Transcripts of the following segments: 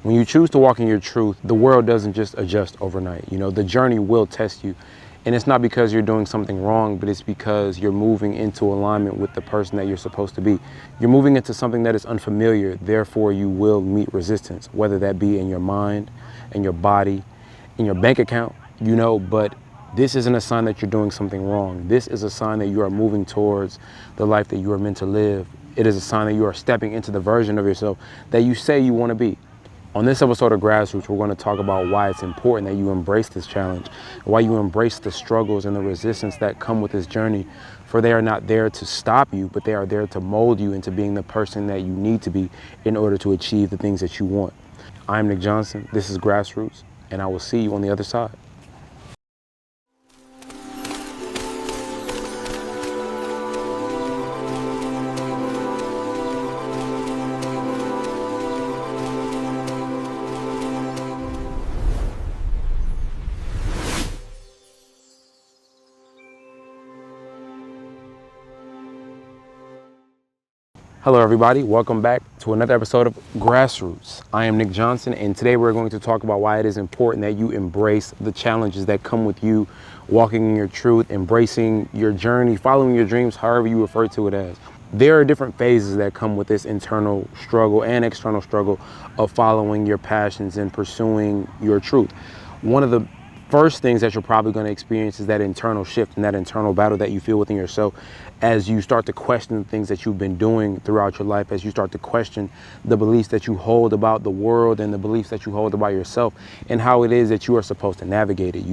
When you choose to walk in your truth, the world doesn't just adjust overnight. The journey will test you. And it's not because you're doing something wrong, but it's because you're moving into alignment with the person that you're supposed to be. You're moving into something that is unfamiliar, therefore you will meet resistance, whether that be in your mind, in your body, in your bank account, but this isn't a sign that you're doing something wrong. This is a sign that you are moving towards the life that you are meant to live. It is a sign that you are stepping into the version of yourself that you say you want to be. On this episode of Grassroots, we're going to talk about why it's important that you embrace this challenge, why you embrace the struggles and the resistance that come with this journey, for they are not there to stop you, but they are there to mold you into being the person that you need to be in order to achieve the things that you want. I'm Nick Johnson, this is Grassroots, and I will see you on the other side. Hello everybody, welcome back to another episode of Grassroots. I am Nick Johnson, and today we're going to talk about why it is important that you embrace the challenges that come with you walking in your truth, embracing your journey, following your dreams, however you refer to it as. There are different phases that come with this internal struggle and external struggle of following your passions and pursuing your truth. One of the first things that you're probably going to experience is that internal shift and that internal battle that you feel within yourself as you start to question the things that you've been doing throughout your life, as you start to question the beliefs that you hold about the world and the beliefs that you hold about yourself and how it is that you are supposed to navigate it.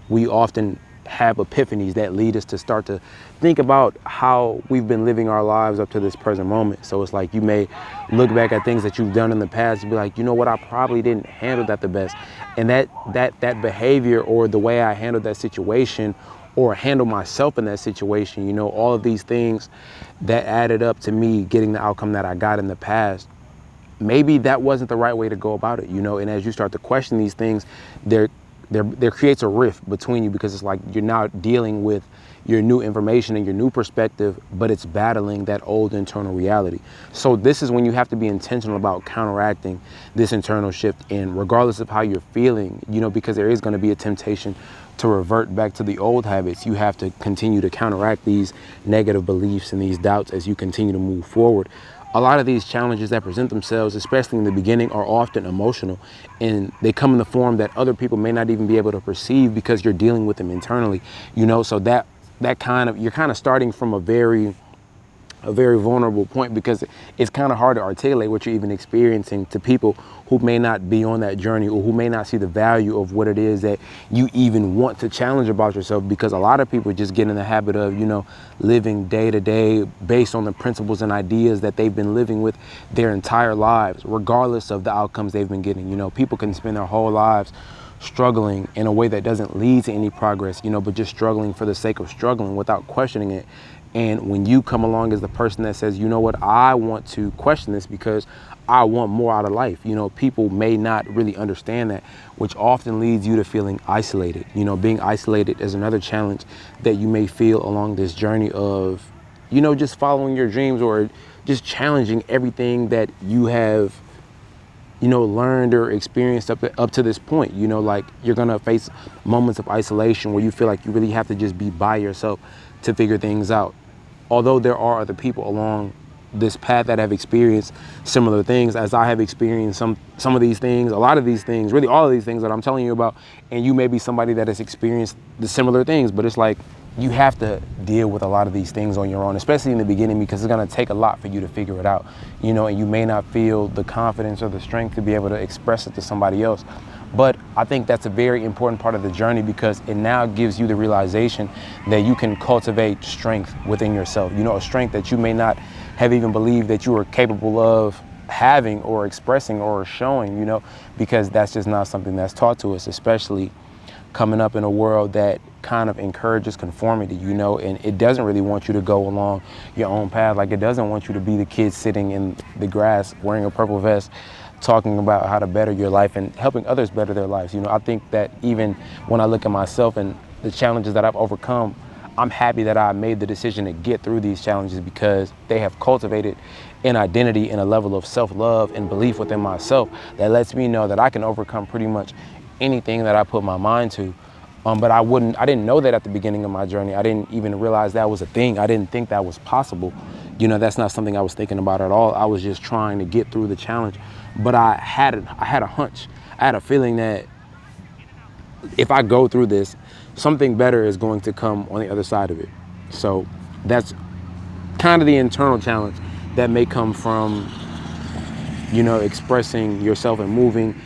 We often have epiphanies that lead us to start to think about how we've been living our lives up to this present moment. So it's like you may look back at things that you've done in the past and be like, you know what, I probably didn't handle that the best. And that behavior or the way I handled that situation or handle myself in that situation, all of these things that added up to me getting the outcome that I got in the past, maybe that wasn't the right way to go about it, and as you start to question these things, there creates a rift between you, because it's like you're now dealing with your new information and your new perspective, but it's battling that old internal reality. So this is when you have to be intentional about counteracting this internal shift, and regardless of how you're feeling, because there is going to be a temptation to revert back to the old habits, you have to continue to counteract these negative beliefs and these doubts as you continue to move forward. A lot of these challenges that present themselves, especially in the beginning, are often emotional, and they come in the form that other people may not even be able to perceive because you're dealing with them internally, so that you're kind of starting from a very vulnerable point, because it's kind of hard to articulate what you're even experiencing to people who may not be on that journey or who may not see the value of what it is that you even want to challenge about yourself, because a lot of people just get in the habit of, living day to day based on the principles and ideas that they've been living with their entire lives, regardless of the outcomes they've been getting. People can spend their whole lives struggling in a way that doesn't lead to any progress, but just struggling for the sake of struggling without questioning it. And when you come along as the person that says, you know what, I want to question this because I want more out of life, people may not really understand that, which often leads you to feeling isolated. Being isolated is another challenge that you may feel along this journey of, just following your dreams or just challenging everything that you have learned or experienced up to this point. Like you're gonna face moments of isolation where you feel like you really have to just be by yourself to figure things out. Although there are other people along this path that have experienced similar things as I have experienced some of these things, a lot of these things, really all of these things that I'm telling you about, and you may be somebody that has experienced the similar things, but it's like you have to deal with a lot of these things on your own, especially in the beginning, because it's going to take a lot for you to figure it out, and you may not feel the confidence or the strength to be able to express it to somebody else. But I think that's a very important part of the journey, because it now gives you the realization that you can cultivate strength within yourself, a strength that you may not have even believed that you were capable of having or expressing or showing, because that's just not something that's taught to us, especially coming up in a world that kind of encourages conformity, and it doesn't really want you to go along your own path. Like, it doesn't want you to be the kid sitting in the grass wearing a purple vest talking about how to better your life and helping others better their lives. I think that even when I look at myself and the challenges that I've overcome, I'm happy that I made the decision to get through these challenges, because they have cultivated an identity and a level of self-love and belief within myself that lets me know that I can overcome pretty much anything that I put my mind to. But I didn't know that at the beginning of my journey. I didn't even realize that was a thing. I didn't think that was possible. That's not something I was thinking about at all. I was just trying to get through the challenge. But I had a hunch. I had a feeling that if I go through this, something better is going to come on the other side of it. So that's kind of the internal challenge that may come from, expressing yourself and moving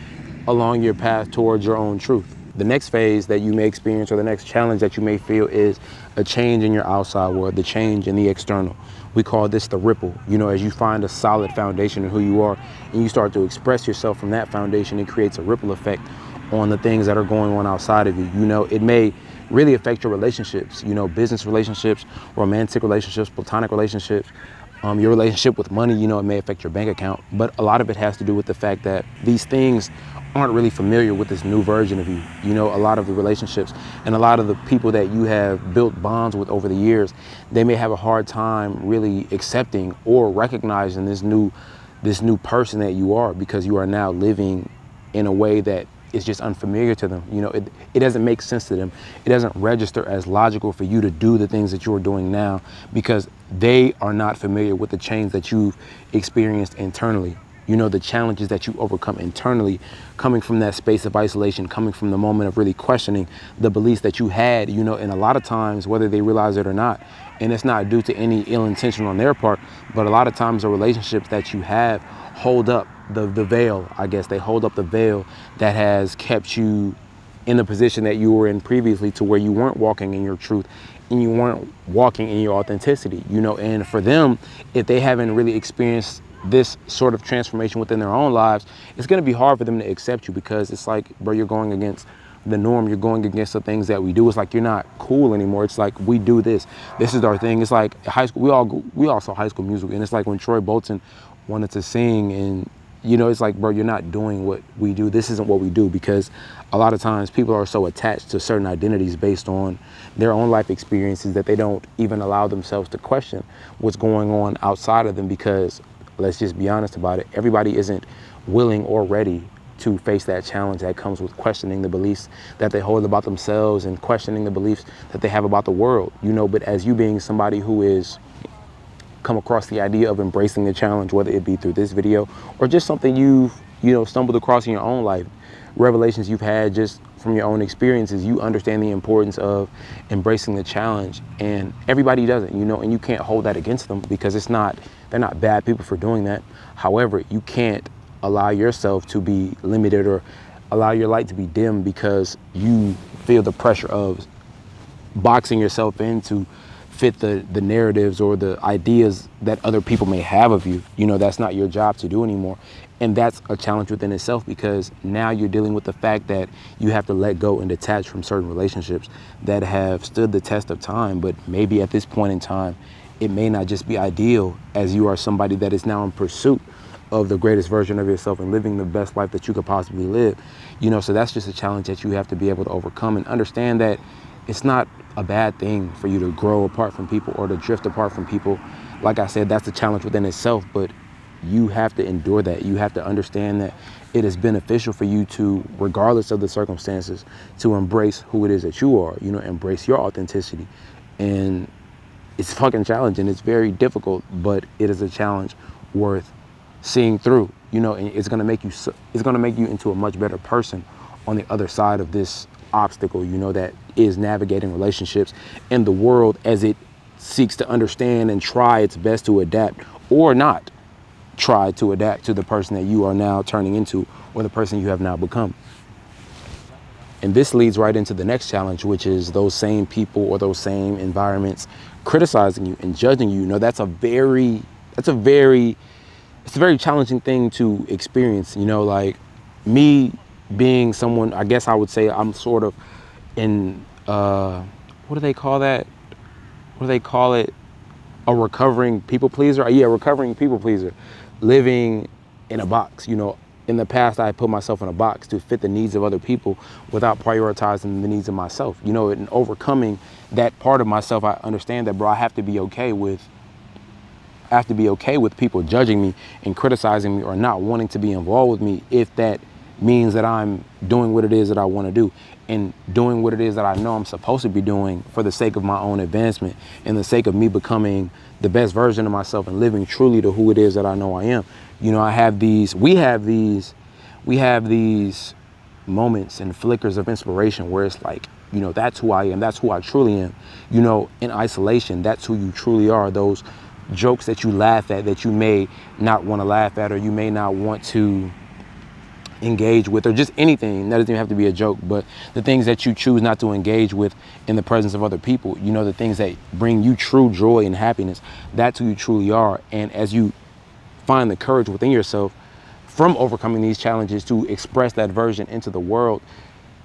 along your path towards your own truth. The next phase that you may experience, or the next challenge that you may feel, is a change in your outside world, the change in the external. We call this the ripple. As you find a solid foundation in who you are and you start to express yourself from that foundation, it creates a ripple effect on the things that are going on outside of you. It may really affect your relationships, business relationships, romantic relationships, platonic relationships, your relationship with money. It may affect your bank account, but a lot of it has to do with the fact that these things aren't really familiar with this new version of you. A lot of the relationships and a lot of the people that you have built bonds with over the years, they may have a hard time really accepting or recognizing this new person that you are, because you are now living in a way that is just unfamiliar to them. It doesn't make sense to them. It doesn't register as logical for you to do the things that you're doing now, because they are not familiar with the change that you've experienced internally. The challenges that you overcome internally, coming from that space of isolation, coming from the moment of really questioning the beliefs that you had, and a lot of times, whether they realize it or not, and it's not due to any ill intention on their part, but a lot of times the relationships that you have hold up the veil, I guess. They hold up the veil that has kept you in the position that you were in previously, to where you weren't walking in your truth and you weren't walking in your authenticity, and for them, if they haven't really experienced this sort of transformation within their own lives, it's going to be hard for them to accept you, because it's like, bro, you're going against the norm. You're going against the things that we do. It's like you're not cool anymore. It's like, we do this. This is our thing. It's like high school. We all saw High School Musical, and it's like when Troy Bolton wanted to sing, and it's like, bro, you're not doing what we do. This isn't what we do, because a lot of times people are so attached to certain identities based on their own life experiences that they don't even allow themselves to question what's going on outside of them, because let's just be honest about it, everybody isn't willing or ready to face that challenge that comes with questioning the beliefs that they hold about themselves and questioning the beliefs that they have about the world. But as you being somebody who is come across the idea of embracing the challenge, whether it be through this video or just something you've stumbled across in your own life, revelations you've had just from your own experiences, you understand the importance of embracing the challenge. And everybody doesn't, and you can't hold that against them, because they're not bad people for doing that. However, you can't allow yourself to be limited or allow your light to be dim because you feel the pressure of boxing yourself in to fit the narratives or the ideas that other people may have of you. That's not your job to do anymore. And that's a challenge within itself, because now you're dealing with the fact that you have to let go and detach from certain relationships that have stood the test of time. But maybe at this point in time, it may not just be ideal, as you are somebody that is now in pursuit of the greatest version of yourself and living the best life that you could possibly live. So that's just a challenge that you have to be able to overcome, and understand that it's not a bad thing for you to grow apart from people or to drift apart from people. Like I said, that's a challenge within itself, but you have to endure that. You have to understand that it is beneficial for you to, regardless of the circumstances, to embrace who it is that you are, embrace your authenticity. And it's fucking challenging. It's very difficult, but it is a challenge worth seeing through, and it's going to make you into a much better person on the other side of this obstacle, that is navigating relationships and the world as it seeks to understand and try its best to adapt, or not try to adapt to the person that you are now turning into, or the person you have now become. And this leads right into the next challenge, which is those same people or those same environments criticizing you and judging you. It's a very challenging thing to experience. Like me being someone, I guess I would say I'm sort of in, what do they call that? What do they call it? A recovering people pleaser? Yeah, recovering people pleaser. Living in a box. In the past, I put myself in a box to fit the needs of other people without prioritizing the needs of myself. And overcoming that part of myself, I understand that, bro, I have to be okay with I have to be okay with people judging me and criticizing me or not wanting to be involved with me if that means that I'm doing what it is that I want to do and doing what it is that I know I'm supposed to be doing for the sake of my own advancement and the sake of me becoming the best version of myself and living truly to who it is that I know I am. You know, we have these moments and flickers of inspiration where it's like, you know, that's who I am. That's who I truly am. You know, in isolation, that's who you truly are. Those jokes that you laugh at that you may not want to laugh at, or you may not want to engage with, or just anything that doesn't even have to be a joke, but the things that you choose not to engage with in the presence of other people, you know, the things that bring you true joy and happiness, that's who you truly are. And as you find the courage within yourself from overcoming these challenges to express that version into the world,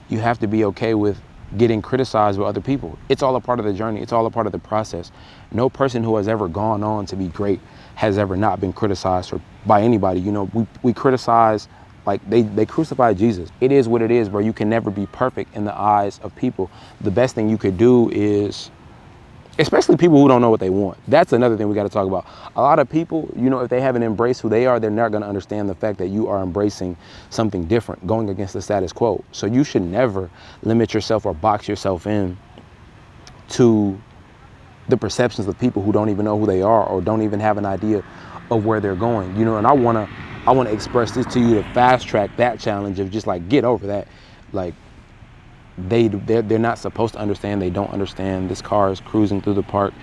you have to be okay with getting criticized by other people. It's all a part of the journey. It's all a part of the process. No person who has ever gone on to be great has ever not been criticized or by anybody. You know, we criticize, like they crucified Jesus. It is what it is, bro. You can never be perfect in the eyes of people. The best thing you could do is, especially people who don't know what they want. That's another thing we got to talk about. A lot of people, you know, if they haven't embraced who they are, they're not going to understand the fact that you are embracing something different, going against the status quo. So you should never limit yourself or box yourself in to the perceptions of people who don't even know who they are or don't even have an idea of where they're going. You know, and I want to express this to you to fast track that challenge of just like, get over that. Like, they're not supposed to understand. They don't understand. This car is cruising through the park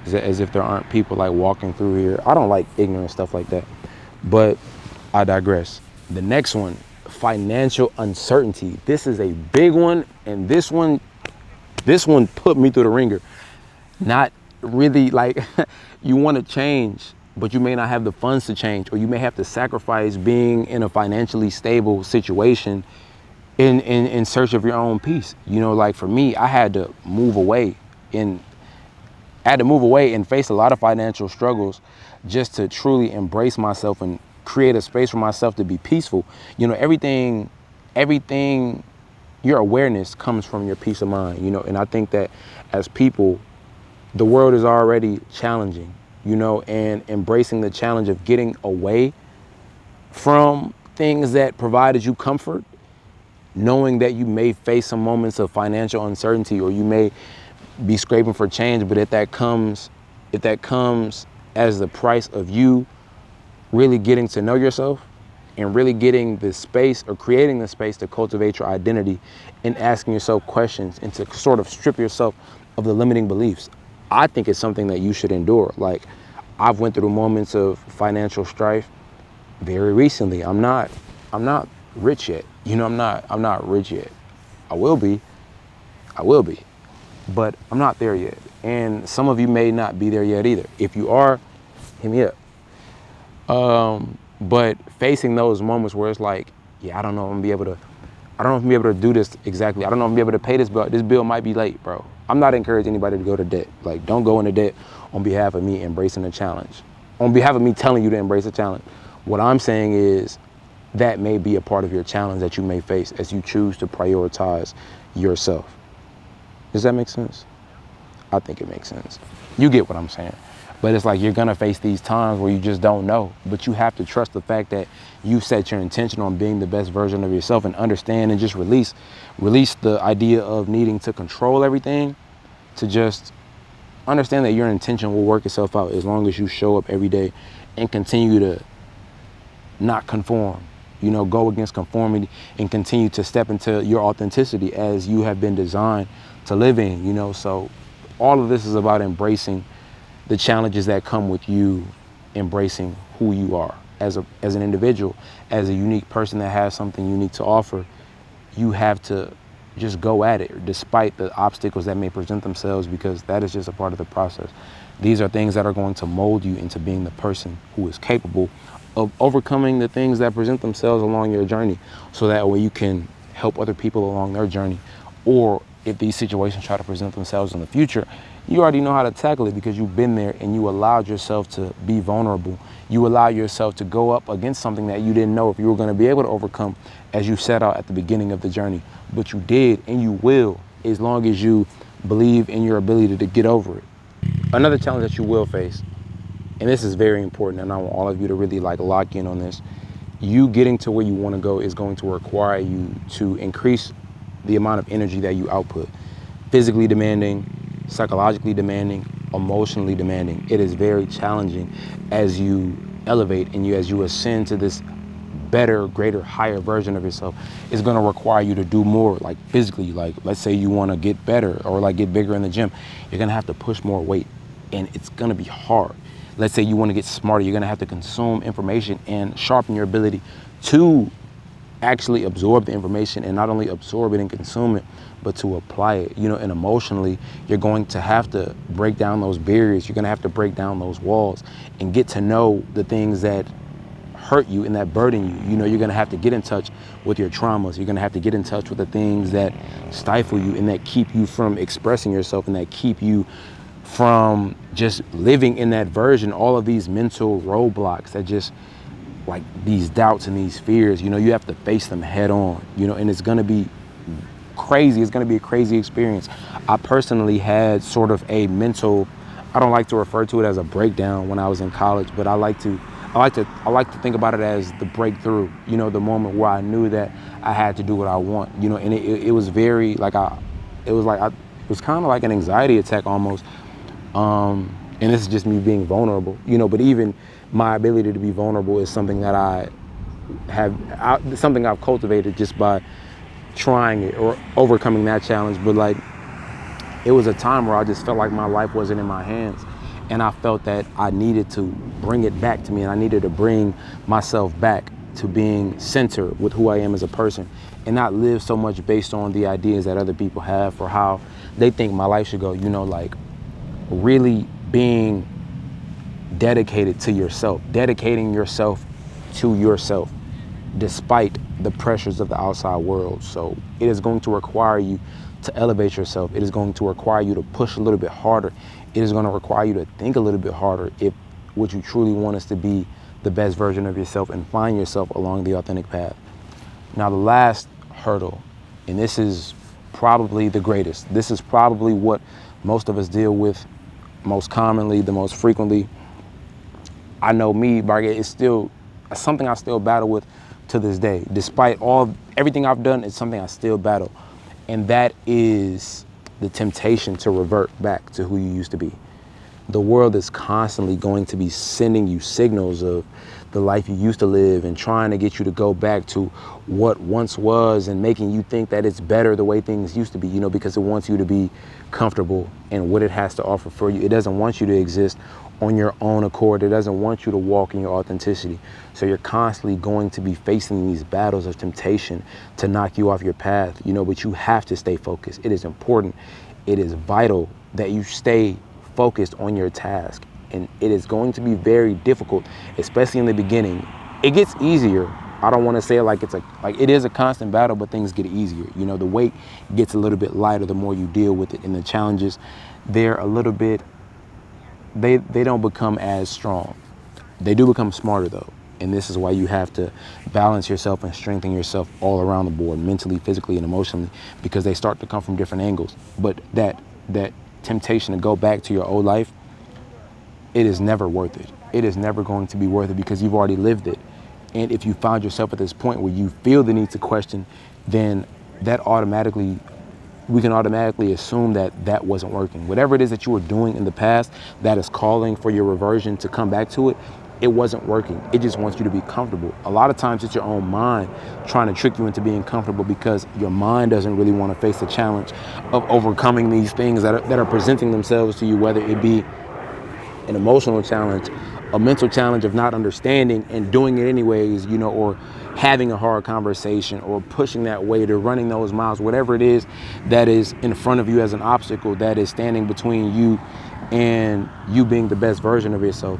as if there aren't people like walking through here. I don't like ignorant stuff like that, but I digress. The next one, financial uncertainty. This is a big one, and this one put me through the ringer. Not really, like, you want to change, but you may not have the funds to change, or you may have to sacrifice being in a financially stable situation in search of your own peace. You know, like for me, I had to move away and face a lot of financial struggles just to truly embrace myself and create a space for myself to be peaceful. You know, everything, your awareness comes from your peace of mind, you know, and I think that as people, the world is already challenging, you know, and embracing the challenge of getting away from things that provided you comfort, knowing that you may face some moments of financial uncertainty, or you may be scraping for change, but if that comes as the price of you really getting to know yourself and really getting the space or creating the space to cultivate your identity and asking yourself questions and to sort of strip yourself of the limiting beliefs, I think it's something that you should endure. Like, I've went through moments of financial strife very recently. I'm not rich yet. You know, I'm not rich yet. I will be, but I'm not there yet. And some of you may not be there yet either. If you are, hit me up. But facing those moments where it's like, yeah, I don't know if I'm gonna be able to do this exactly. I don't know if I'm gonna be able to pay this bill. This bill might be late, bro. I'm not encouraging anybody to go to debt. Like, don't go into debt on behalf of me embracing the challenge. On behalf of me telling you to embrace the challenge. What I'm saying is that may be a part of your challenge that you may face as you choose to prioritize yourself. Does that make sense? I think it makes sense. You get what I'm saying. But it's like, you're gonna face these times where you just don't know, but you have to trust the fact that you set your intention on being the best version of yourself, and understand and just release the idea of needing to control everything, to just understand that your intention will work itself out as long as you show up every day and continue to not conform, you know, go against conformity and continue to step into your authenticity as you have been designed to live in, you know. So all of this is about embracing the challenges that come with you embracing who you are as an individual, as a unique person that has something unique to offer. You have to just go at it despite the obstacles that may present themselves, because that is just a part of the process. These are things that are going to mold you into being the person who is capable of overcoming the things that present themselves along your journey, so that way you can help other people along their journey. Or if these situations try to present themselves in the future, you already know how to tackle it because you've been there and you allowed yourself to be vulnerable. You allow yourself to go up against something that you didn't know if you were going to be able to overcome as you set out at the beginning of the journey. But you did, and you will, as long as you believe in your ability to get over it. Another challenge that you will face and this is very important, and I want all of you to really like lock in on this. You getting to where you want to go is going to require you to increase the amount of energy that you output. Physically demanding, psychologically demanding, emotionally demanding. It is very challenging as you elevate and as you ascend to this better, greater, higher version of yourself. It's going to require you to do more, like physically. Like, let's say you want to get better or like get bigger in the gym. You're going to have to push more weight, and it's going to be hard. Let's say you want to get smarter. You're going to have to consume information and sharpen your ability to actually absorb the information, and not only absorb it and consume it, but to apply it. And emotionally, you're going to have to break down those barriers. You're going to have to break down those walls and get to know the things that hurt you and that burden you. You're going to have to get in touch with your traumas. You're going to have to get in touch with the things that stifle you and that keep you from expressing yourself and that keep you from just living in that version. All of these mental roadblocks that just, like, these doubts and these fears, you have to face them head on, and it's going to be crazy. It's going to be a crazy experience. I personally had sort of a mental, I don't like to refer to it as a breakdown when I was in college, but I like to think about it as the breakthrough, the moment where I knew that I had to do what I want, and it was very like, it was kind of like an anxiety attack almost. And this is just me being vulnerable, but even my ability to be vulnerable is something that something I've cultivated just by trying it or overcoming that challenge. But like, it was a time where I just felt like my life wasn't in my hands. And I felt that I needed to bring it back to me, and I needed to bring myself back to being centered with who I am as a person, and not live so much based on the ideas that other people have for how they think my life should go. Like really being dedicated to yourself, dedicating yourself to yourself, despite the pressures of the outside world. So it is going to require you to elevate yourself. It is going to require you to push a little bit harder. It is going to require you to think a little bit harder if what you truly want is to be the best version of yourself and find yourself along the authentic path. Now, the last hurdle, and this is probably the greatest. This is probably what most of us deal with most commonly, the most frequently. I know me, Barget, is still something I still battle with to this day. Despite everything I've done, it's something I still battle. And that is the temptation to revert back to who you used to be. The world is constantly going to be sending you signals of the life you used to live and trying to get you to go back to what once was and making you think that it's better the way things used to be, because it wants you to be comfortable in what it has to offer for you. It doesn't want you to exist on your own accord. It doesn't want you to walk in your authenticity. So you're constantly going to be facing these battles of temptation to knock you off your path, but you have to stay focused. It is important. It is vital that you stay focused on your task. And it is going to be very difficult, especially in the beginning. It gets easier. I don't want to say it like it is a constant battle, but things get easier. The weight gets a little bit lighter the more you deal with it, and the challenges, they're a little bit, they don't become as strong. They do become smarter though. And this is why you have to balance yourself and strengthen yourself all around the board, mentally, physically, and emotionally, because they start to come from different angles. But that temptation to go back to your old life, it is never worth it. It is never going to be worth it because you've already lived it. And if you found yourself at this point where you feel the need to question, then we can automatically assume that wasn't working. Whatever it is that you were doing in the past that is calling for your reversion to come back to it, it wasn't working. It just wants you to be comfortable. A lot of times it's your own mind trying to trick you into being comfortable because your mind doesn't really want to face the challenge of overcoming these things that are presenting themselves to you, whether it be an emotional challenge, a mental challenge of not understanding and doing it anyways, or having a hard conversation or pushing that weight or running those miles, whatever it is that is in front of you as an obstacle that is standing between you and you being the best version of yourself.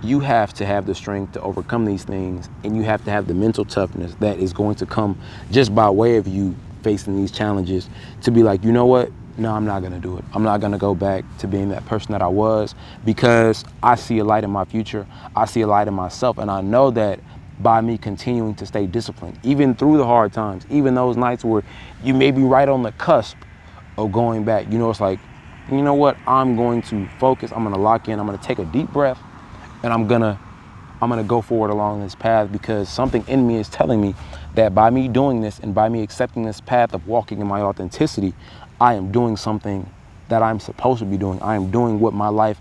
You have to have the strength to overcome these things, and you have to have the mental toughness that is going to come just by way of you facing these challenges to be like, you know what? No, I'm not going to do it. I'm not going to go back to being that person that I was, because I see a light in my future. I see a light in myself. And I know that by me continuing to stay disciplined, even through the hard times, even those nights where you may be right on the cusp of going back, it's like, you know what? I'm going to focus. I'm going to lock in. I'm going to take a deep breath. And I'm gonna go forward along this path because something in me is telling me that by me doing this and by me accepting this path of walking in my authenticity, I am doing something that I'm supposed to be doing. I am doing what my life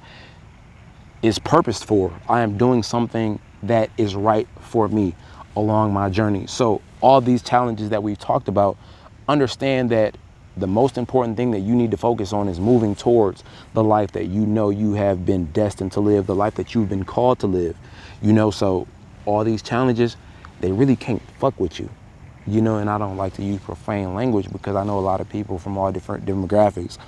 is purposed for. I am doing something that is right for me along my journey. So all these challenges that we've talked about, understand that the most important thing that you need to focus on is moving towards the life that you know you have been destined to live, the life that you've been called to live. So all these challenges, they really can't fuck with you. And I don't like to use profane language because I know a lot of people from all different demographics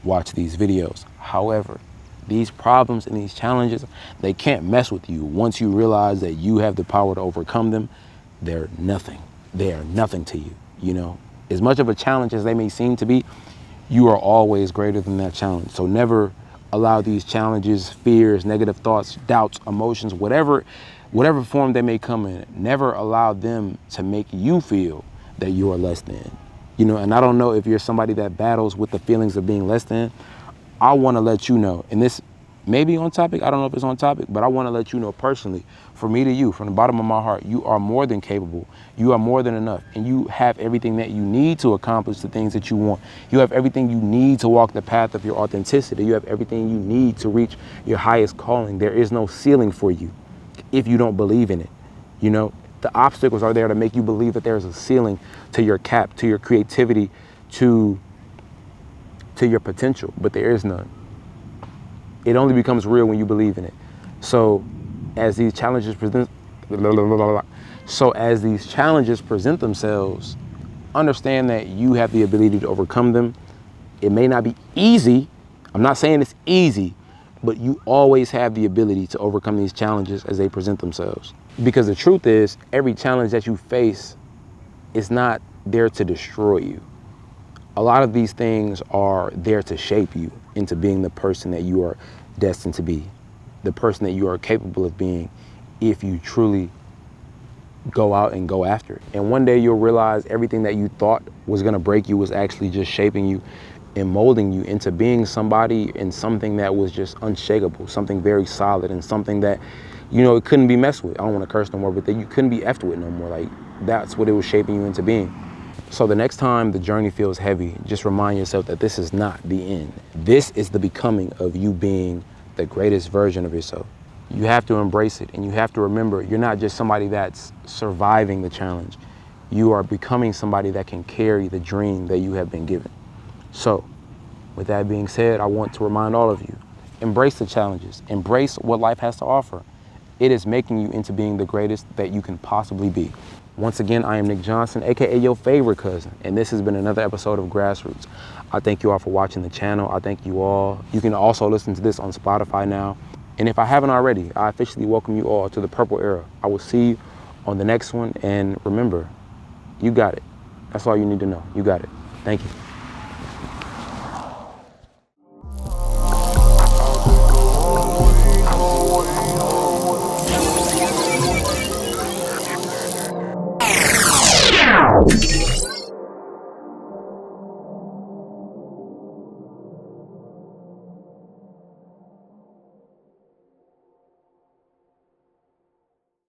watch these videos. However, these problems and these challenges, they can't mess with you. Once you realize that you have the power to overcome them, they're nothing. They are nothing to you. As much of a challenge as they may seem to be, you are always greater than that challenge. So never allow these challenges, fears, negative thoughts, doubts, emotions, whatever form they may come in, never allow them to make you feel that you are less than. And I don't know if you're somebody that battles with the feelings of being less than. I want to let you know, and this may be on topic, I don't know if it's on topic, but I want to let you know personally, from me to you, from the bottom of my heart, you are more than capable. You are more than enough, and you have everything that you need to accomplish the things that you want. You have everything you need to walk the path of your authenticity. You have everything you need to reach your highest calling. There is no ceiling for you if you don't believe in it. The obstacles are there to make you believe that there's a ceiling to your cap, to your creativity, to your potential, but there is none. It only becomes real when you believe in it. So as these challenges present themselves, understand that you have the ability to overcome them. It may not be easy. I'm not saying it's easy, but you always have the ability to overcome these challenges as they present themselves. Because the truth is, every challenge that you face is not there to destroy you. A lot of these things are there to shape you into being the person that you are destined to be, the person that you are capable of being if you truly go out and go after it. And one day you'll realize everything that you thought was gonna break you was actually just shaping you and molding you into being somebody and something that was just unshakable, something very solid, and something that, it couldn't be messed with. I don't wanna curse no more, but that you couldn't be effed with no more. Like, that's what it was shaping you into being. So the next time the journey feels heavy, just remind yourself that this is not the end. This is the becoming of you being the greatest version of yourself. You have to embrace it, and you have to remember, you're not just somebody that's surviving the challenge. You are becoming somebody that can carry the dream that you have been given. So with that being said, I want to remind all of you, embrace the challenges, embrace what life has to offer. It is making you into being the greatest that you can possibly be. Once again, I am Nick Johnson, aka your favorite cousin, and this has been another episode of Grassroots. I thank you all for watching the channel. I thank you all. You can also listen to this on Spotify now. And if I haven't already, I officially welcome you all to the Purple Era. I will see you on the next one, and remember, you got it. That's all you need to know. You got it. Thank you.